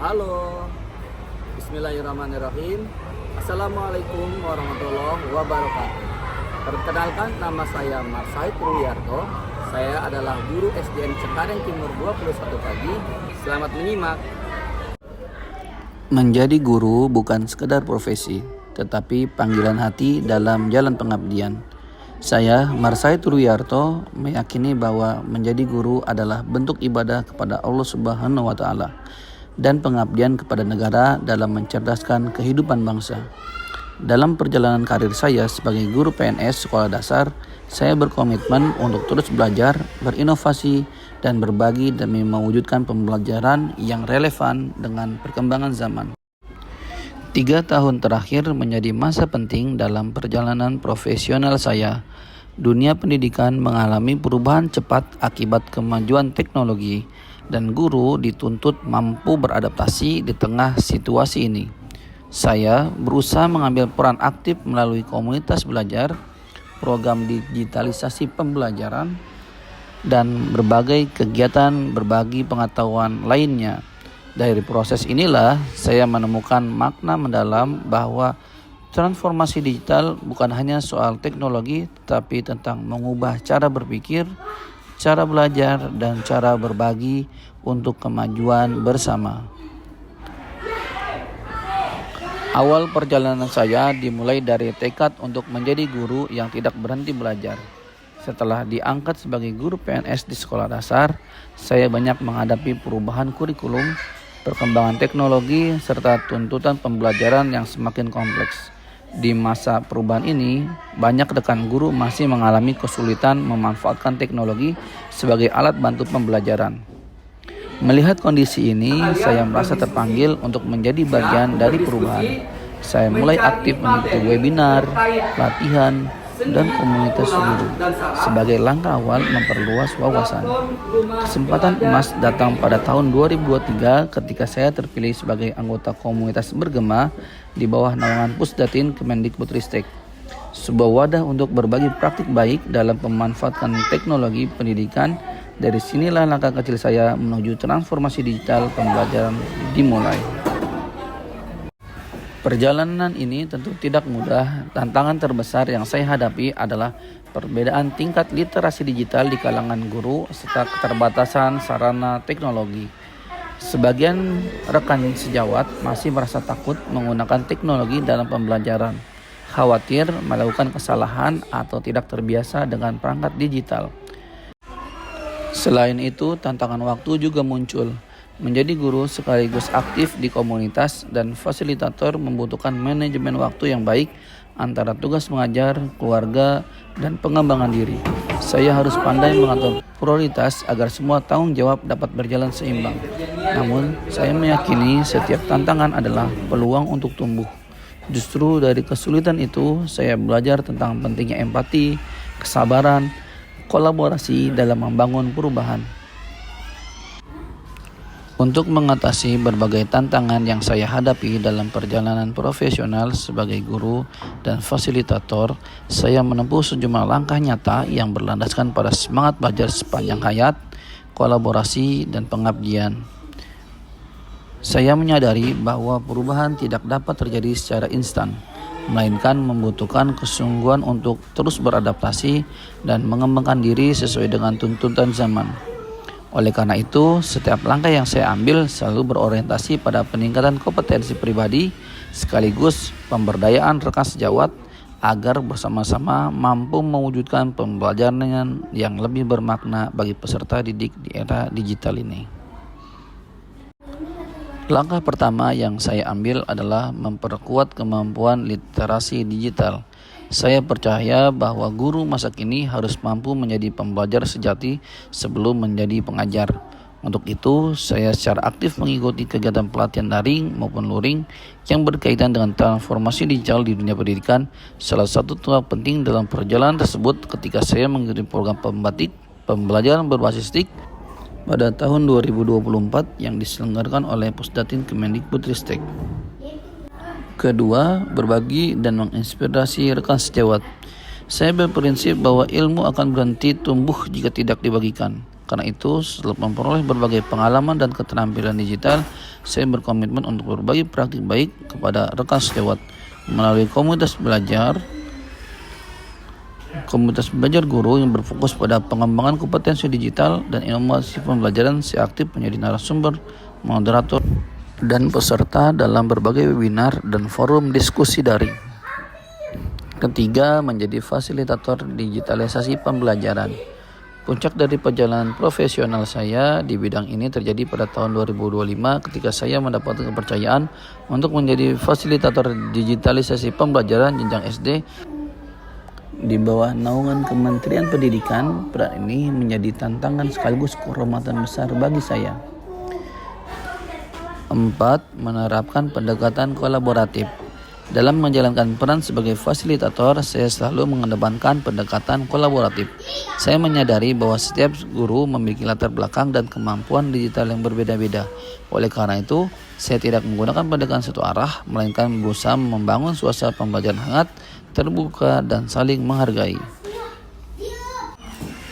Halo, Bismillahirrahmanirrahim. Assalamualaikum warahmatullahi wabarakatuh. Perkenalkan, nama saya Marsaid Ruyarto. Saya adalah guru SDN Cengkareng Timur 21 pagi. Selamat menyimak. Menjadi guru bukan sekedar profesi, tetapi panggilan hati dalam jalan pengabdian. Saya, Marsaid Ruyarto, meyakini bahwa menjadi guru adalah bentuk ibadah kepada Allah Subhanahu wa Ta'ala dan pengabdian kepada negara dalam mencerdaskan kehidupan bangsa. Dalam perjalanan karir saya sebagai guru PNS sekolah dasar, saya berkomitmen untuk terus belajar, berinovasi, dan berbagi demi mewujudkan pembelajaran yang relevan dengan perkembangan zaman. 3 tahun terakhir menjadi masa penting dalam perjalanan profesional saya. Dunia pendidikan mengalami perubahan cepat akibat kemajuan teknologi, dan guru dituntut mampu beradaptasi di tengah situasi ini. Saya berusaha mengambil peran aktif melalui komunitas belajar, program digitalisasi pembelajaran, dan berbagai kegiatan berbagi pengetahuan lainnya. Dari proses inilah saya menemukan makna mendalam bahwa transformasi digital bukan hanya soal teknologi, tapi tentang mengubah cara berpikir, cara belajar, dan cara berbagi untuk kemajuan bersama. Awal perjalanan saya dimulai dari tekad untuk menjadi guru yang tidak berhenti belajar. Setelah diangkat sebagai guru PNS di sekolah dasar, saya banyak menghadapi perubahan kurikulum, perkembangan teknologi, serta tuntutan pembelajaran yang semakin kompleks. Di masa perubahan ini, banyak rekan guru masih mengalami kesulitan memanfaatkan teknologi sebagai alat bantu pembelajaran. Melihat kondisi ini, saya merasa terpanggil untuk menjadi bagian dari perubahan. Saya mulai aktif mengikuti webinar, pelatihan, dan komunitas guru sebagai langkah awal memperluas wawasan. Kesempatan emas datang pada tahun 2023 ketika saya terpilih sebagai anggota komunitas bergema di bawah naungan Pusdatin Kemendikbudristek, sebuah wadah untuk berbagi praktik baik dalam memanfaatkan teknologi pendidikan. Dari sinilah langkah kecil saya menuju transformasi digital pembelajaran dimulai. Perjalanan ini tentu tidak mudah. Tantangan terbesar yang saya hadapi adalah perbedaan tingkat literasi digital di kalangan guru serta keterbatasan sarana teknologi. Sebagian rekan sejawat masih merasa takut menggunakan teknologi dalam pembelajaran, khawatir melakukan kesalahan atau tidak terbiasa dengan perangkat digital. Selain itu, tantangan waktu juga muncul. Menjadi guru sekaligus aktif di komunitas dan fasilitator membutuhkan manajemen waktu yang baik antara tugas mengajar, keluarga, dan pengembangan diri. Saya harus pandai mengatur prioritas agar semua tanggung jawab dapat berjalan seimbang. Namun, saya meyakini setiap tantangan adalah peluang untuk tumbuh. Justru dari kesulitan itu, saya belajar tentang pentingnya empati, kesabaran, kolaborasi dalam membangun perubahan. Untuk mengatasi berbagai tantangan yang saya hadapi dalam perjalanan profesional sebagai guru dan fasilitator, saya menempuh sejumlah langkah nyata yang berlandaskan pada semangat belajar sepanjang hayat, kolaborasi, dan pengabdian. Saya menyadari bahwa perubahan tidak dapat terjadi secara instan, melainkan membutuhkan kesungguhan untuk terus beradaptasi dan mengembangkan diri sesuai dengan tuntutan zaman. Oleh karena itu, setiap langkah yang saya ambil selalu berorientasi pada peningkatan kompetensi pribadi sekaligus pemberdayaan rekan sejawat agar bersama-sama mampu mewujudkan pembelajaran yang lebih bermakna bagi peserta didik di era digital ini. Langkah pertama yang saya ambil adalah memperkuat kemampuan literasi digital. Saya percaya bahwa guru masa kini harus mampu menjadi pembelajar sejati sebelum menjadi pengajar. Untuk itu, saya secara aktif mengikuti kegiatan pelatihan daring maupun luring yang berkaitan dengan transformasi digital di dunia pendidikan. Salah satu tonggak penting dalam perjalanan tersebut ketika saya mengikuti program pembelajaran berbasis TIK pada tahun 2024 yang diselenggarakan oleh Pusdatin Kemendikbudristek. Kedua, berbagi dan menginspirasi rekan sejawat. Saya berprinsip bahwa ilmu akan berhenti tumbuh jika tidak dibagikan. Karena itu, setelah memperoleh berbagai pengalaman dan keterampilan digital, saya berkomitmen untuk berbagi praktik baik kepada rekan sejawat melalui komunitas belajar guru yang berfokus pada pengembangan kompetensi digital dan inovasi pembelajaran. Saya aktif menjadi narasumber, moderator, dan peserta dalam berbagai webinar dan forum diskusi daring. Ketiga, menjadi fasilitator digitalisasi pembelajaran. Puncak dari perjalanan profesional saya di bidang ini terjadi pada tahun 2025 ketika saya mendapatkan kepercayaan untuk menjadi fasilitator digitalisasi pembelajaran jenjang SD di bawah naungan Kementerian Pendidikan. Peran ini menjadi tantangan sekaligus kehormatan besar bagi saya. 4. Menerapkan pendekatan kolaboratif. Dalam menjalankan peran sebagai fasilitator, saya selalu mengedepankan pendekatan kolaboratif. Saya menyadari bahwa setiap guru memiliki latar belakang dan kemampuan digital yang berbeda-beda. Oleh karena itu, saya tidak menggunakan pendekatan satu arah, melainkan berusaha membangun suasana pembelajaran hangat, terbuka, dan saling menghargai.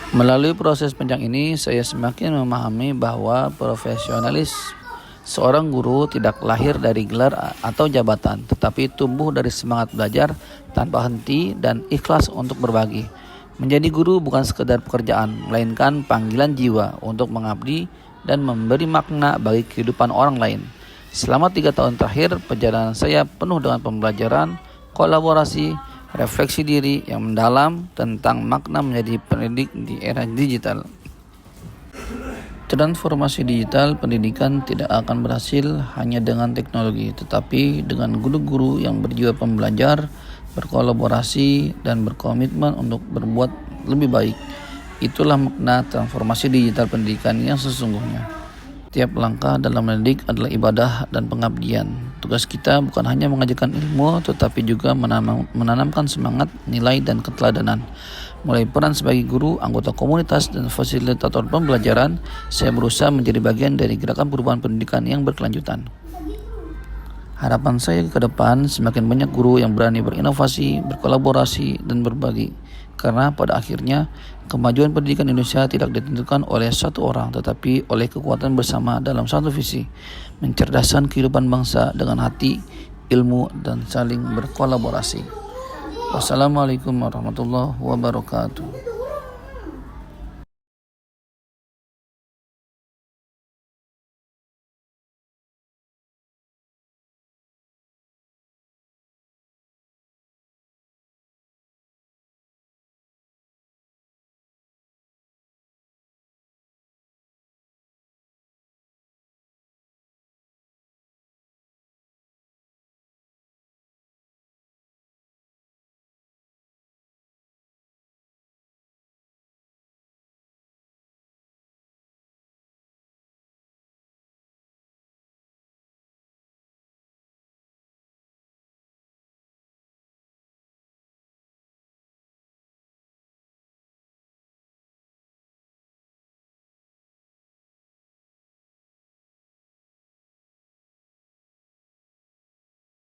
Melalui proses panjang ini, saya semakin memahami bahwa profesionalis seorang guru tidak lahir dari gelar atau jabatan, tetapi tumbuh dari semangat belajar tanpa henti dan ikhlas untuk berbagi. Menjadi guru bukan sekedar pekerjaan, melainkan panggilan jiwa untuk mengabdi dan memberi makna bagi kehidupan orang lain. Selama 3 tahun terakhir, perjalanan saya penuh dengan pembelajaran, kolaborasi, refleksi diri yang mendalam tentang makna menjadi pendidik di era digital. Transformasi digital pendidikan tidak akan berhasil hanya dengan teknologi, tetapi dengan guru-guru yang berjiwa pembelajar, berkolaborasi, dan berkomitmen untuk berbuat lebih baik. Itulah makna transformasi digital pendidikan yang sesungguhnya. Tiap langkah dalam mendidik adalah ibadah dan pengabdian. Tugas kita bukan hanya mengajarkan ilmu, tetapi juga menanamkan semangat, nilai, dan keteladanan. Mulai peran sebagai guru, anggota komunitas, dan fasilitator pembelajaran, saya berusaha menjadi bagian dari gerakan perubahan pendidikan yang berkelanjutan. Harapan saya ke depan, semakin banyak guru yang berani berinovasi, berkolaborasi, dan berbagi. Karena pada akhirnya, kemajuan pendidikan Indonesia tidak ditentukan oleh satu orang, tetapi oleh kekuatan bersama dalam satu visi, mencerdaskan kehidupan bangsa dengan hati, ilmu, dan saling berkolaborasi. Wassalamualaikum warahmatullahi wabarakatuh.